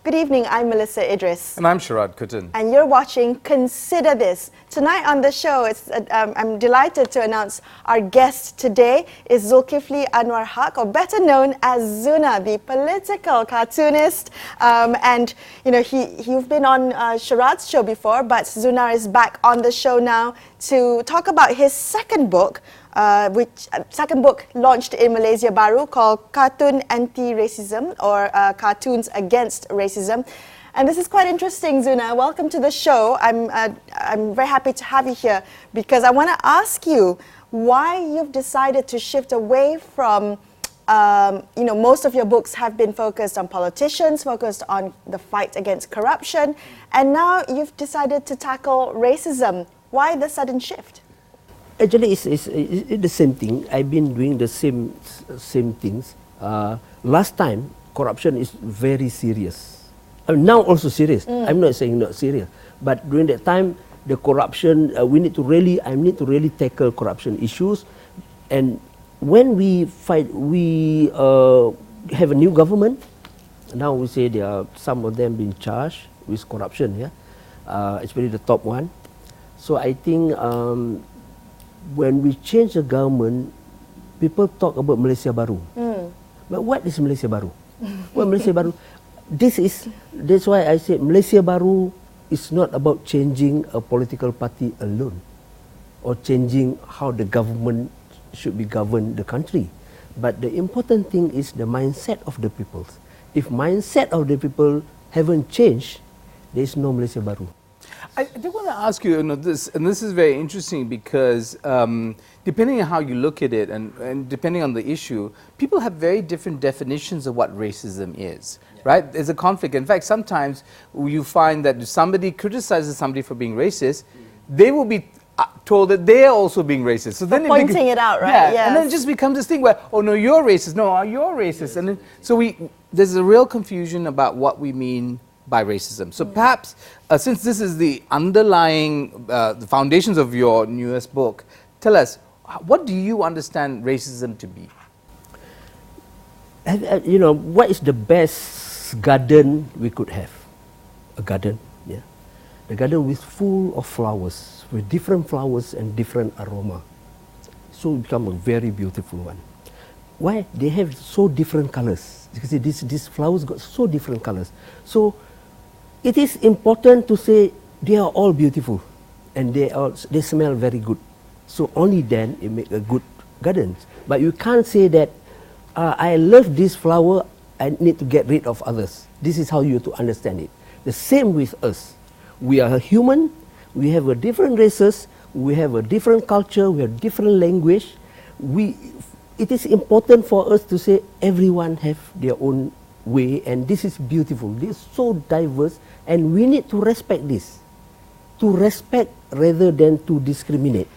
Good evening, I'm Melissa Idris. And I'm Sharad Kuttan. And you're watching Consider This. Tonight on the show, I'm delighted to announce our guest today is Zulkifli Anwar Haq, or better known as Zuna, the political cartoonist. And you know, you've been on Sharad's show before, but Zuna is back on the show now to talk about his second book, second book launched in Malaysia Baru, called Cartoon Anti-Racism, or Cartoons Against Racism. And this is quite interesting, Zuna. Welcome to the show. I'm very happy to have you here because I want to ask you why you've decided to shift away from, you know, most of your books have been focused on politicians, focused on the fight against corruption, and now you've decided to tackle racism. Why the sudden shift? Actually, it's the same thing. I've been doing the same things. Last time, corruption is very serious. Now also serious. I'm not saying not serious, but during that time, the corruption I need to really tackle corruption issues. And when we fight, we have a new government. Now we say there are some of them being charged with corruption. Yeah, especially the top one. So I think when we change the government, people talk about Malaysia Baru. But what is Malaysia Baru? Well, Malaysia Baru, that's why I said Malaysia Baru is not about changing a political party alone or changing how the government should be governed the country. But the important thing is the mindset of the people. If mindset of the people haven't changed, there is no Malaysia Baru. I do want to ask you, this is very interesting because depending on how you look at it and depending on the issue, people have very different definitions of what racism is, right? There's a conflict. In fact, sometimes you find that if somebody criticizes somebody for being racist, they will be told that they are also being racist. So then pointing it out, right? Yeah, yes. And then it just becomes this thing where, oh no, you're racist. No, you're racist. And then, so there's a real confusion about what we mean by racism. So perhaps, since this is the underlying, the foundations of your newest book, tell us, what do you understand racism to be? You know, what is the best garden we could have? A garden, yeah. The garden with full of flowers, with different flowers and different aroma. So it become a very beautiful one. Why? They have so different colors. You can see these flowers got so different colors. So it is important to say they are all beautiful and they smell very good. So only then it makes a good garden. But you can't say that I love this flower, I need to get rid of others. This is how you have to understand it. The same with us. We are a human, we have a different races, we have a different culture, we have different language. It is important for us to say everyone have their own way, and this is beautiful. This is so diverse, and we need to respect this. To respect rather than to discriminate.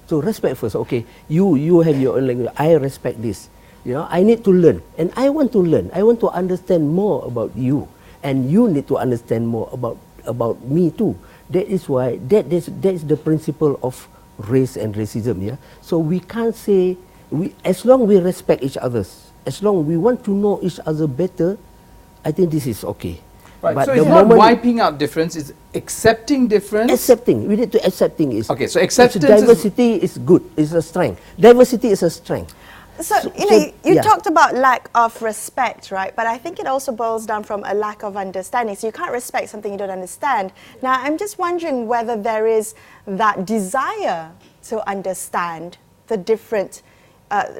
So respect first. Okay, you have your own language. I respect this. You know, I need to learn, and I want to learn. I want to understand more about you, and you need to understand more about me too. That is why that is the principle of race and racism. Yeah. So we can't say as long we respect each others. As long as we want to know each other better, I think this is okay. Right. But so it's not wiping out difference, it's accepting difference. Accepting. We need to accepting it. Okay, so acceptance diversity is good, is a strength. Diversity is a strength. So you talked about lack of respect, right? But I think it also boils down from a lack of understanding. So you can't respect something you don't understand. Now, I'm just wondering whether there is that desire to understand the different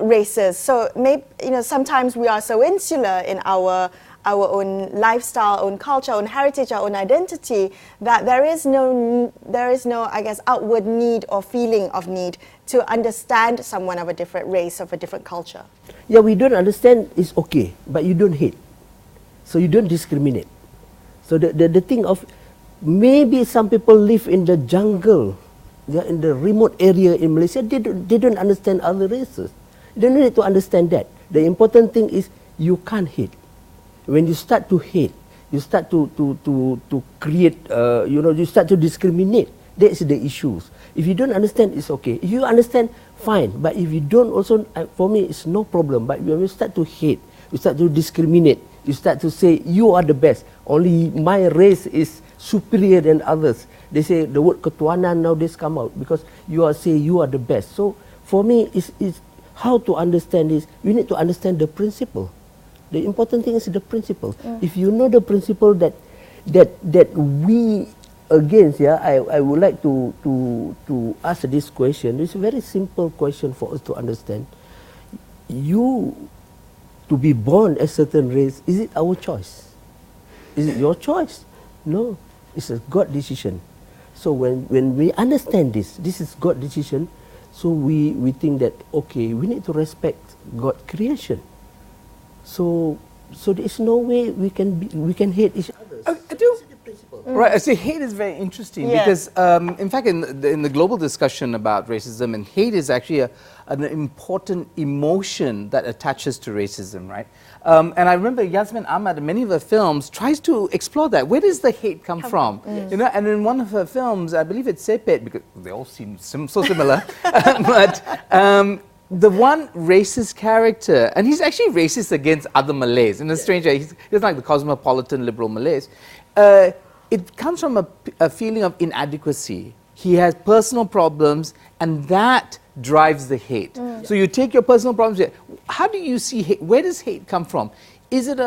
races. So maybe, sometimes we are so insular in our own lifestyle, own culture, own heritage, our own identity, that there is no, I guess, outward need or feeling of need to understand someone of a different race, of a different culture. Yeah, we don't understand is okay, but you don't hate. So you don't discriminate. So the thing of, maybe some people live in the jungle, they're in the remote area in Malaysia, they don't understand other races. You don't need to understand that. The important thing is you can't hate. When you start to hate, you start to create, you start to discriminate. That's the issues. If you don't understand, it's okay. If you understand, fine. But if you don't also, for me, it's no problem. But when you start to hate, you start to discriminate, You start to say, you are the best. Only my race is superior than others. They say the word ketuanan nowadays come out because you are say you are the best. So for me, is how to understand this. We need to understand the principle. The important thing is the principle. If you know the principle that we against, I would like to ask this question. It's a very simple question for us to understand. You to be born a certain race, is it our choice? Is it your choice? No, it's a God decision. So when we understand this is God decision, so we think that, okay, we need to respect God creation. So there is no way we can hate each other. I do. Right, I say hate is very interesting because, in fact, in the global discussion about racism, and hate is actually an important emotion that attaches to racism, right? And I remember Yasmin Ahmad in many of her films tries to explore that. Where does the hate come from? You know, and in one of her films, I believe it's Sepet, because they all seem so similar, but the one racist character, and he's actually racist against other Malays in a strange way. He's like the cosmopolitan liberal Malays. It comes from a feeling of inadequacy. He has personal problems, and that drives the hate. So you take your personal problems. How do you see hate? Where does hate come from? Is it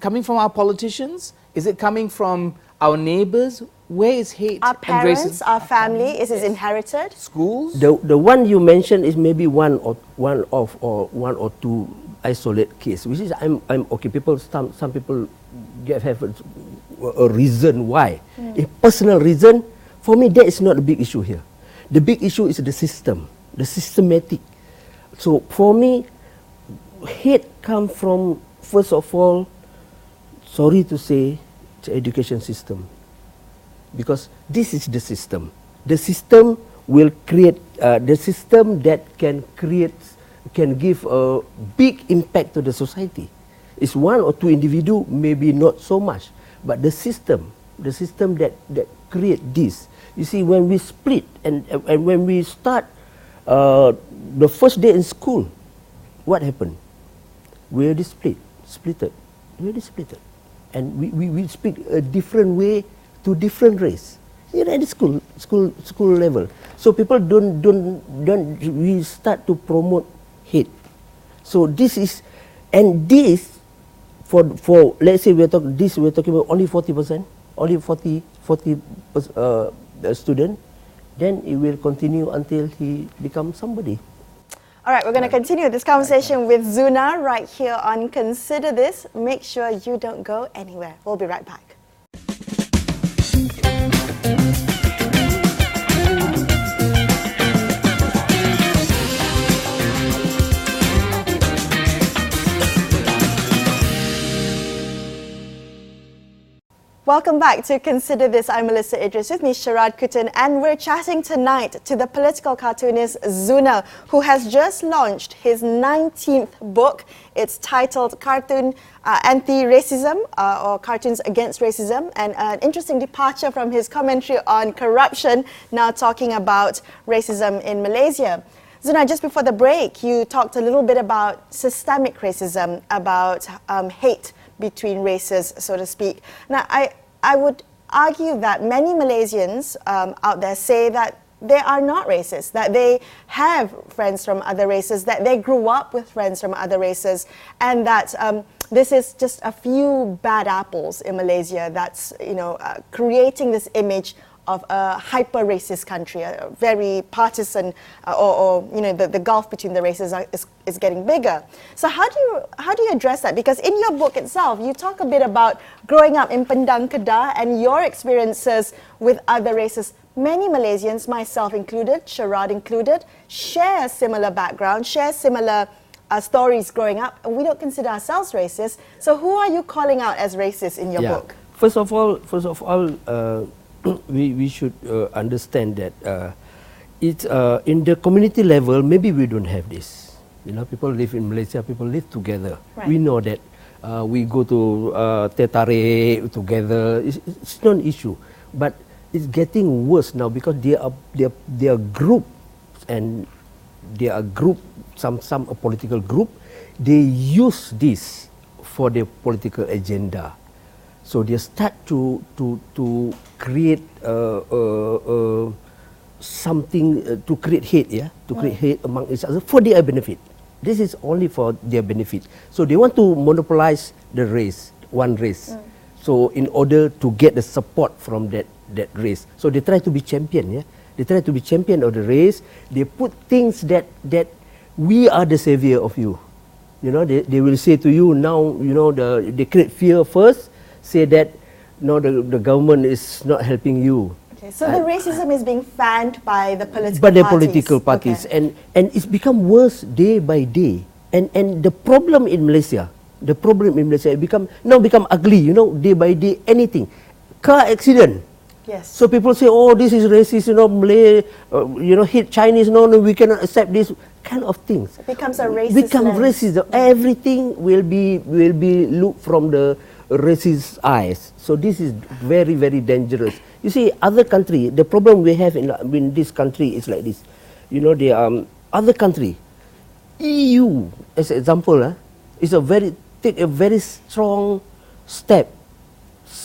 coming from our politicians? Is it coming from our neighbors? Where is hate? Our parents, our family. Is it inherited? Schools. The one you mentioned is maybe one or two isolate case, which is I'm okay. Some people have a reason why. A personal reason. For me, that is not a big issue here. The big issue is the system, the systematic. So for me, hate comes from, first of all, sorry to say, the education system. Because this is the system. The system will create, the system that can give a big impact to the society. It's one or two individuals, maybe not so much, but the system that create this. You see, when we split and when we start the first day in school, what happened? We already splitted. And we speak a different way to different race. You know, at the school level. So people we start to promote hate. So this is, and this, for let's say we're talking about only 40%, only 40 student, then it will continue until he becomes somebody. All right, we're going to continue this conversation with Zuna right here on Consider This. Make sure you don't go anywhere. We'll be right back. Welcome back to Consider This. I'm Melissa Idris, with me Sharad Kuttan, and we're chatting tonight to the political cartoonist Zuna, who has just launched his 19th book. It's titled Cartoon Anti-Racism, or Cartoons Against Racism, and an interesting departure from his commentary on corruption, now talking about racism in Malaysia. Zuna, just before the break, you talked a little bit about systemic racism, about hate between races, so to speak. Now, I would argue that many Malaysians out there say that they are not racist, that they have friends from other races, that they grew up with friends from other races, and that this is just a few bad apples in Malaysia that's, creating this image of a hyper-racist country, a very partisan, the gulf between the races is getting bigger. So how do you address that? Because in your book itself, you talk a bit about growing up in Padang Kedah and your experiences with other races. Many Malaysians, myself included, Sharad included, share a similar background, share similar stories growing up, and we don't consider ourselves racist. So who are you calling out as racist in your book? First of all, we should understand that it's in the community level. Maybe we don't have this. People live in Malaysia. People live together. Right. We know that we go to teh tarik together. It's not an issue, but it's getting worse now because there are groups, and there are some a political group. They use this for their political agenda. So they start to create something to create hate, to create hate among each other for their benefit. This is only for their benefit. So they want to monopolize the race, one race. So in order to get the support from that race, so they try to be champion. They try to be champion of the race. They put things that we are the savior of you. You know, they will say to you now. You know, they create fear first. Say that no, the government is not helping you. Okay, so the racism is being fanned by the political by the parties. political parties, Okay. and it's become worse day by day. And the problem in Malaysia, it become ugly. You know, day by day, anything, car accident. Yes. So people say, oh, this is racist. You know, Malay, hate Chinese. No, we cannot accept this kind of things. It becomes a racist lens. Racism. Everything will be looked from the racist eyes. So this is very, very dangerous. You see, other country, the problem we have in this country is like this. You know, the other country, EU, as an example, is take a very strong step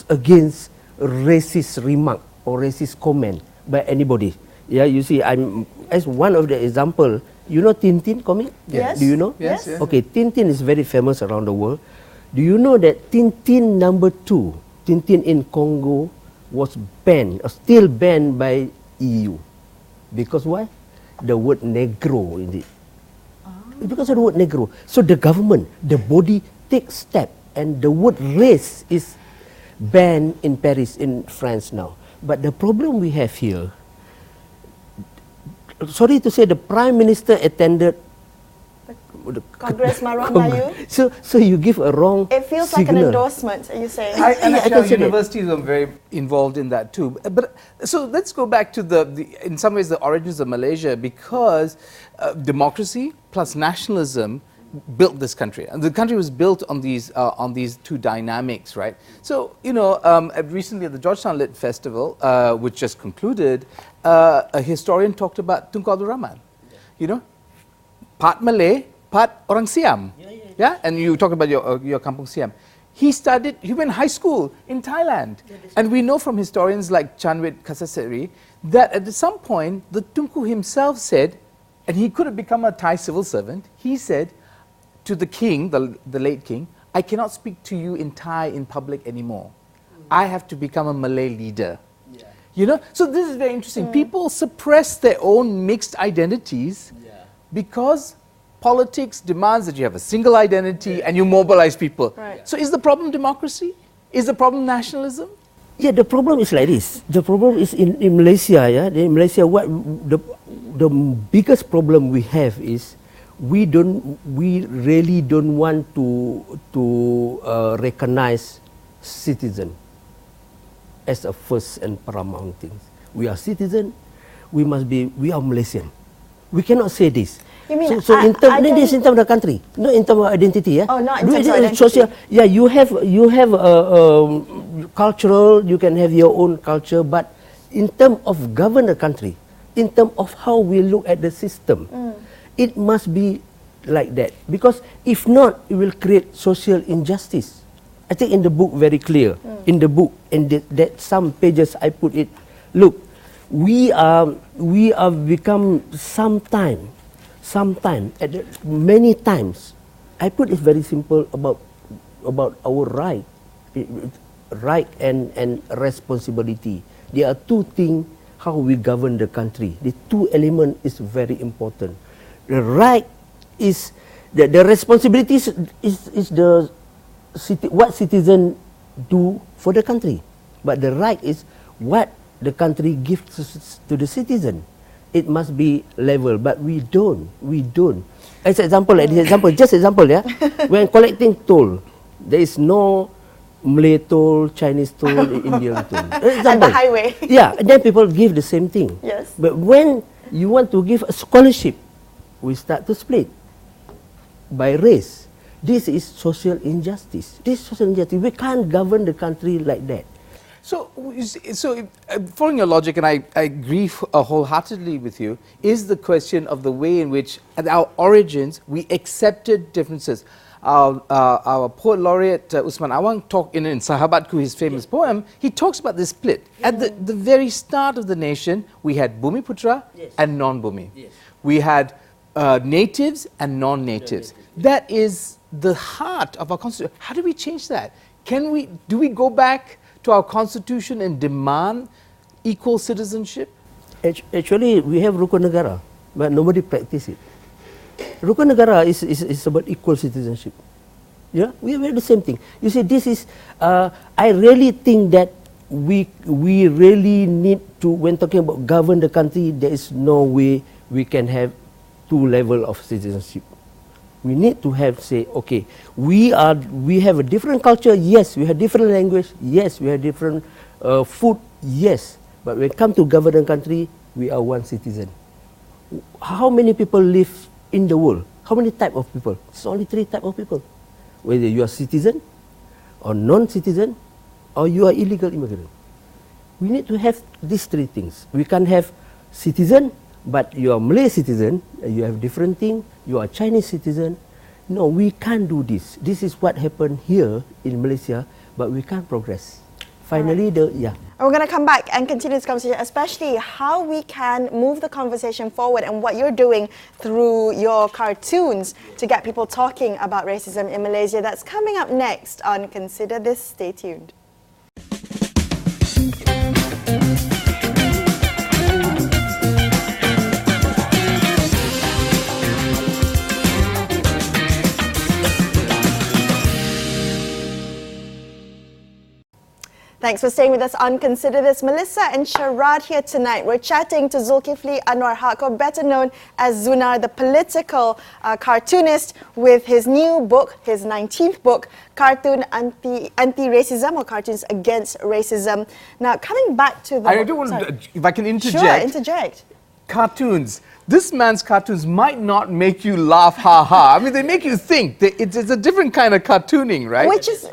against racist remark or racist comment by anybody. Yeah, you see, as one of the example. You know Tintin comic? Yes. Do you know? Yes. Yes. Okay, Tintin is very famous around the world. Do you know that Tintin number 2, Tintin in Congo, was banned, or still banned by EU? Because why? The word negro in it. Because of the word negro. So the government, the body takes step, and the word race is banned in Paris, in France now. But the problem we have here, sorry to say, the Prime Minister attended Congress Marwah Melayu. So you give a wrong It feels signal. like an endorsement, are you saying? And I actually can our see that. universities are very involved in that too. But so let's go back to in some ways, the origins of Malaysia, because democracy plus nationalism built this country, and the country was built on these two dynamics, right? So recently at the Georgetown Lit Festival, which just concluded, a historian talked about Tunku Abdul Rahman. You know, part Malay, part orang Siam. Yeah. And you talked about your Kampung Siam. He went high school in Thailand. And we know from historians like Chanwit Kasaseri that at some point, the Tunku himself said, and he could have become a Thai civil servant, he said to the king, the late king, I cannot speak to you in Thai in public anymore. I have to become a Malay leader. You know, so this is very interesting. People suppress their own mixed identities because politics demands that you have a single identity and you mobilize people. Right. So is the problem democracy? Is the problem nationalism? Yeah, the problem is like this. The problem is in Malaysia. Yeah, in Malaysia, what the biggest problem we have is we really don't want to recognize citizen as a first and paramount thing. We are citizen. We are Malaysian. We cannot say this. You mean so in terms of the country, not in terms of identity. Yeah. Oh, not in terms of identity. Social. Yeah, you have cultural. You can have your own culture, but in terms of govern the country, in terms of how we look at the system, it must be like that. Because if not, it will create social injustice. I think in the book very clear. In the book, in that some pages I put it. Look, we are become sometime many times. I put it very simple about our right and responsibility. There are two things how we govern the country. The two elements is very important. The right is the responsibility is the what citizen do for the country, but the right is what the country gives to the citizen. It must be level, but we don't. As example, yeah. When collecting toll, there is no Malay toll, Chinese toll, Indian toll. And the highway. Yeah, and then people give the same thing. Yes. But when you want to give a scholarship, we start to split by race. This is social injustice. We can't govern the country like that. So following your logic, and I agree wholeheartedly with you, is the question of the way in which, at our origins, we accepted differences. our poet laureate Usman Awang talked in Sahabatku, his famous poem, he talks about this split. At the very start of the nation, we had Bumiputra and non-Bumi. We had natives and non-natives. That is the heart of our constitution. How do we change that? Do we go back to our constitution and demand equal citizenship? Actually, we have Rukun Negara, but nobody practice it. Rukun Negara is about equal citizenship. Yeah, we have the same thing. You see, this is, I really think that we really need to, when talking about govern the country, there is no way we can have two levels of citizenship. We need to have, say, okay, we have a different culture, yes, we have different language, yes, we have different food, yes, but when it comes to govern the country, we are one citizen. How many people live in the world? How many type of people? It's only 3 type of people. Whether you are citizen, or non-citizen, or you are illegal immigrant. We need to have these 3 things. We can't have citizen, but you are Malay citizen, you have different thing, you are Chinese citizen. No, we can't do this. This is what happened here in Malaysia, but we can't progress. Finally, And we're going to come back and continue this conversation, especially how we can move the conversation forward and what you're doing through your cartoons to get people talking about racism in Malaysia. That's coming up next on Consider This. Stay tuned. Thanks for staying with us on Consider This. Melissa and Sharad here tonight. We're chatting to Zulkifli Anwar Haq, or better known as Zunar, the political cartoonist, with his new book, his 19th book, Cartoon Anti-Racism, or Cartoons Against Racism. Now, coming back to the... I don't want, if I can interject. Sure, interject. Cartoons. This man's cartoons might not make you laugh, ha ha. I mean, they make you think. It's a different kind of cartooning, right? Which is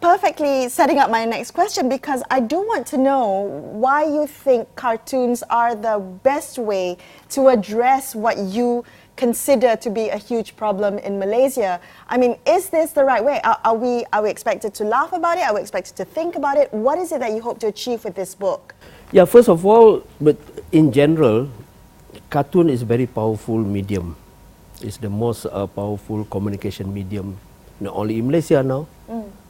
perfectly setting up my next question, because I do want to know why you think cartoons are the best way to address what you consider to be a huge problem in Malaysia. I mean, is this the right way? Are we expected to laugh about it? Are we expected to think about it? What is it that you hope to achieve with this book? Yeah, first of all, but in general, cartoon is a very powerful medium. It's the most powerful communication medium, not only in Malaysia now,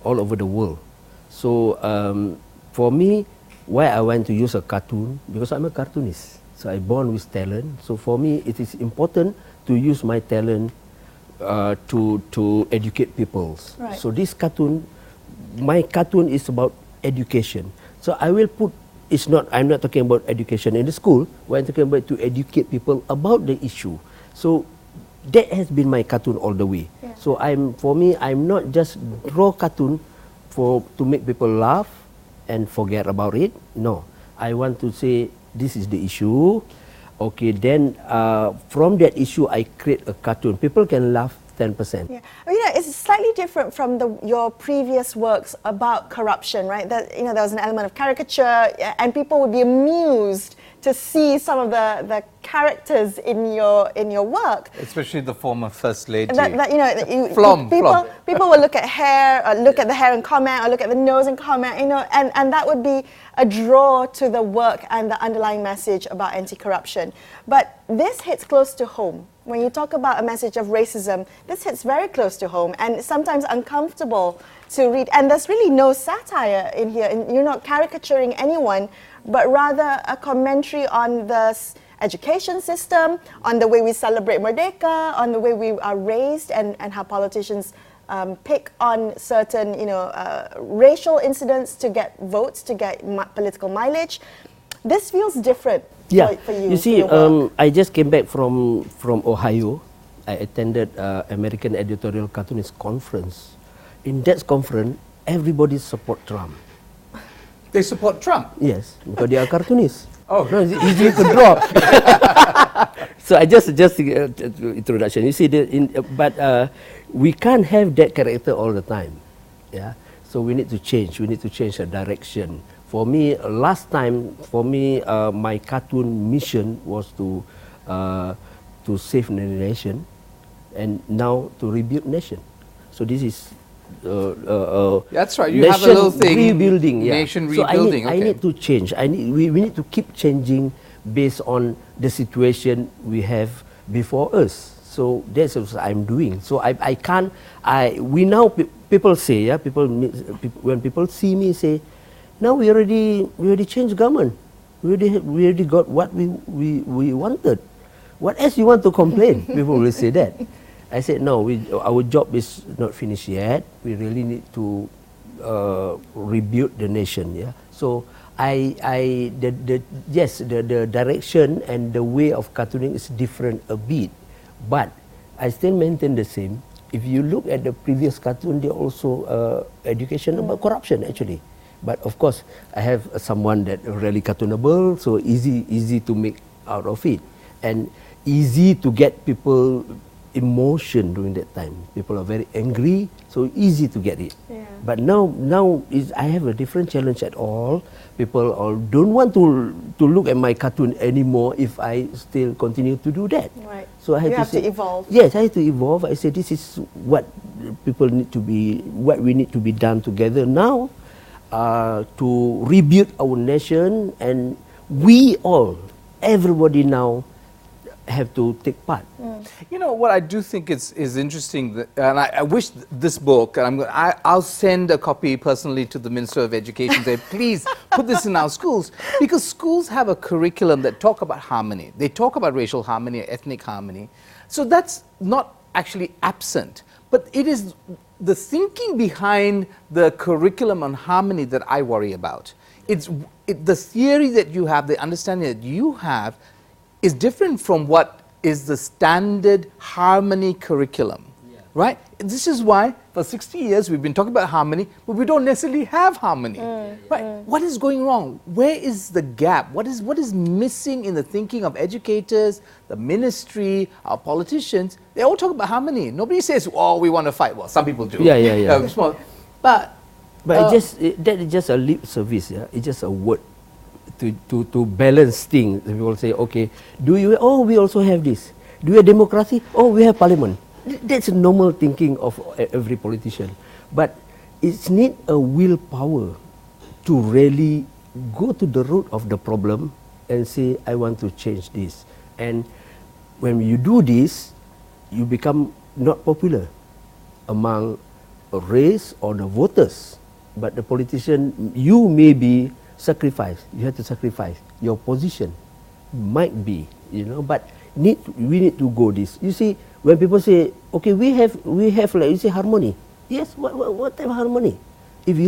all over the world. So for me, why I want to use a cartoon, because I'm a cartoonist. So I'm born with talent. So for me, it is important to use my talent to educate people. Right. So this cartoon, my cartoon is about education. So I will put, I'm not talking about education in the school, I'm talking about to educate people about the issue. So that has been my cartoon all the way. Yeah. So for me, I'm not just draw cartoon to make people laugh and forget about it. No, I want to say this is the issue. Okay, then from that issue, I create a cartoon. People can laugh 10%. Yeah, I mean, it's slightly different from your previous works about corruption, right? That there was an element of caricature, and people would be amused to see some of the characters in your work. Especially the former First Lady. People will look at hair, or look at the hair and comment, or look at the nose and comment, and that would be a draw to the work and the underlying message about anti-corruption. But this hits close to home. When you talk about a message of racism, this hits very close to home and sometimes uncomfortable to read. And there's really no satire in here. And you're not caricaturing anyone, but rather a commentary on the education system, on the way we celebrate Merdeka, on the way we are raised, and how politicians pick on certain racial incidents to get votes, to get political mileage. This feels different. Yeah, for you see, I just came back from Ohio. I attended American Editorial Cartoonist Conference. In that conference, everybody support Trump. They support Trump? Yes, because they are cartoonists. Oh, no, it's easy to draw. So I just introduction. You see, but we can't have that character all the time. Yeah, so we need to change. We need to change the direction. For me, last time, my cartoon mission was to save the nation, and now to rebuild nation. So this is That's right. You have a little thing. Rebuilding. Yeah. Nation so rebuilding. I need to change. We need to keep changing based on the situation we have before us. So that's what I'm doing. So I can't. We now people say, yeah, when people see me say, now we already changed government. We already got what we wanted. What else you want to complain? People will say that. I said, no, our job is not finished yet. We really need to rebuild the nation. Yeah. So the direction and the way of cartooning is different a bit, but I still maintain the same. If you look at the previous cartoon, they also education about corruption actually. But of course, I have someone that really cartoonable, so easy to make out of it, and easy to get people emotion during that time. People are very angry, so easy to get it. Yeah. But now I have a different challenge at all. People all don't want to look at my cartoon anymore if I still continue to do that. Right. So I You have to evolve. Yes, I have to evolve. I say this is what people need to be, what we need to be done together now to rebuild our nation, and we all, everybody now have to take part. You know what I do think is interesting, and I wish this book, and I'll send a copy personally to the Minister of Education. Say, please put this in our schools, because schools have a curriculum that talk about harmony. They talk about racial harmony, ethnic harmony. So that's not actually absent, but it is the thinking behind the curriculum on harmony that I worry about. It's the theory that you have, the understanding that you have, is different from what is the standard harmony curriculum, right? This is why for 60 years we've been talking about harmony, but we don't necessarily have harmony, right? What is going wrong? Where is the gap? What is missing in the thinking of educators, the ministry, our politicians? They all talk about harmony. Nobody says, oh, we want to fight. Well, some people do. Yeah. But that is just a lip service. Yeah, it's just a word. To balance things. People say, okay, we also have this. Do we have democracy? Oh, we have parliament. That's normal thinking of every politician. But it's need a willpower to really go to the root of the problem and say, I want to change this. And when you do this, you become not popular among a race or the voters. But the politician, you may be sacrifice. You have to sacrifice your position. Might be, but we need to go this. You see, when people say, okay, we have like you say harmony. Yes, what type of harmony? If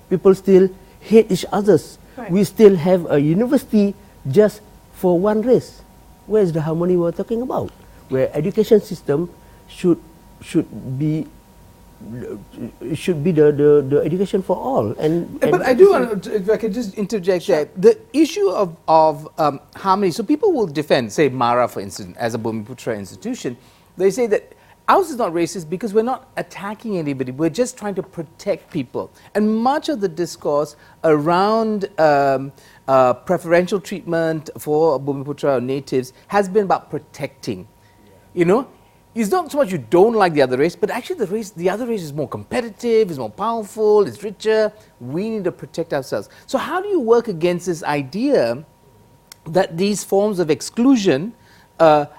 people still hate each others, right. We still have a university just for one race. Where is the harmony we're talking about? Where education system should be the education for all. But I do want to, if I could just interject there, the issue of harmony, so people will defend, say Mara for instance, as a Bumiputra institution, they say that ours is not racist because we're not attacking anybody, we're just trying to protect people. And much of the discourse around preferential treatment for Bumiputra or natives has been about protecting, It's not so much you don't like the other race, but actually the other race is more competitive, is more powerful, is richer. We need to protect ourselves. So how do you work against this idea that these forms of exclusion are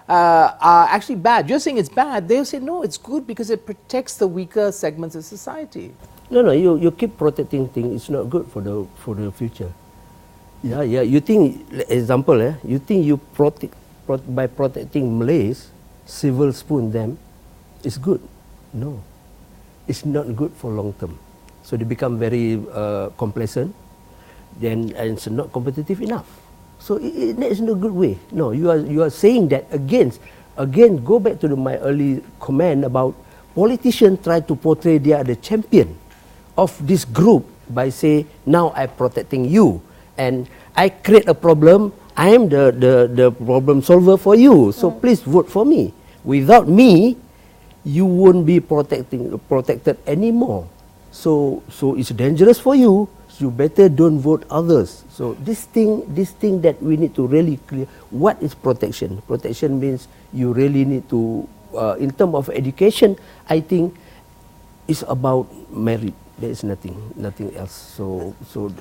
actually bad? You're saying it's bad. They'll say, no, it's good because it protects the weaker segments of society. No, you keep protecting things. It's not good for the future. Yeah. You think, example, you think you by protecting Malays, civil spoon them, is good. No, it's not good for long term. So they become very complacent, and it's not competitive enough. So it's not a good way. No, you are saying that again. Go back to my early comment about politicians try to portray they are the champion of this group by say, now I'm protecting you, and I create a problem. I am the problem solver for you, so please vote for me. Without me, you won't be protected anymore. So it's dangerous for you. So you better don't vote others. So this thing that we need to really clear. What is protection? Protection means you really need to, in terms of education, I think It's about merit. There is nothing else. So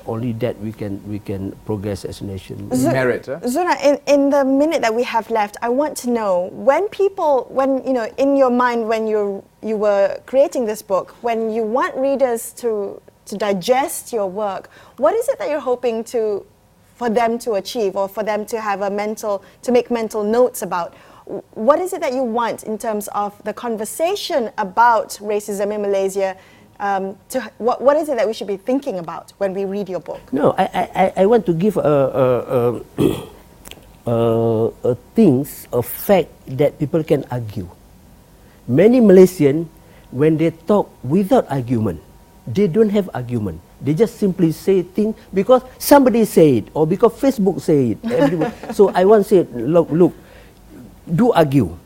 only that we can progress as a nation. Merit, huh? Zuna, in the minute that we have left, I want to know when in your mind when you were creating this book, when you want readers to digest your work, what is it that you're hoping for them to achieve, or for them to have to make mental notes about? What is it that you want in terms of the conversation about racism in Malaysia? What is it that we should be thinking about when we read your book? No, I want to give a fact that people can argue. Many Malaysians, when they talk without argument, they don't have argument. They just simply say things because somebody say it or because Facebook say it. So I want to say, look, do argue.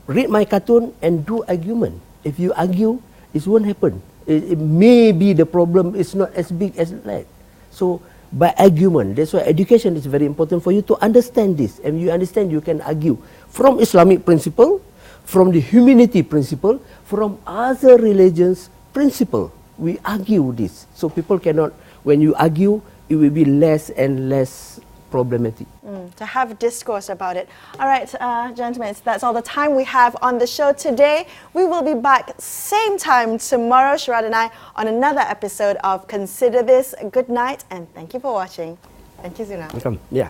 Read my cartoon and do argument. If you argue, it won't happen. It may be the problem is not as big as that. So by argument, that's why education is very important for you to understand this. And you understand, you can argue from Islamic principle, from the humanity principle, from other religions principle. We argue this. So people cannot, when you argue, it will be less and less problematic. To have discourse about it. All right, gentlemen, that's all the time we have on the show today. We will be back same time tomorrow, Sharad and I, on another episode of Consider This. Good night, and thank you for watching. Thank you, Zuna. Welcome. Yeah.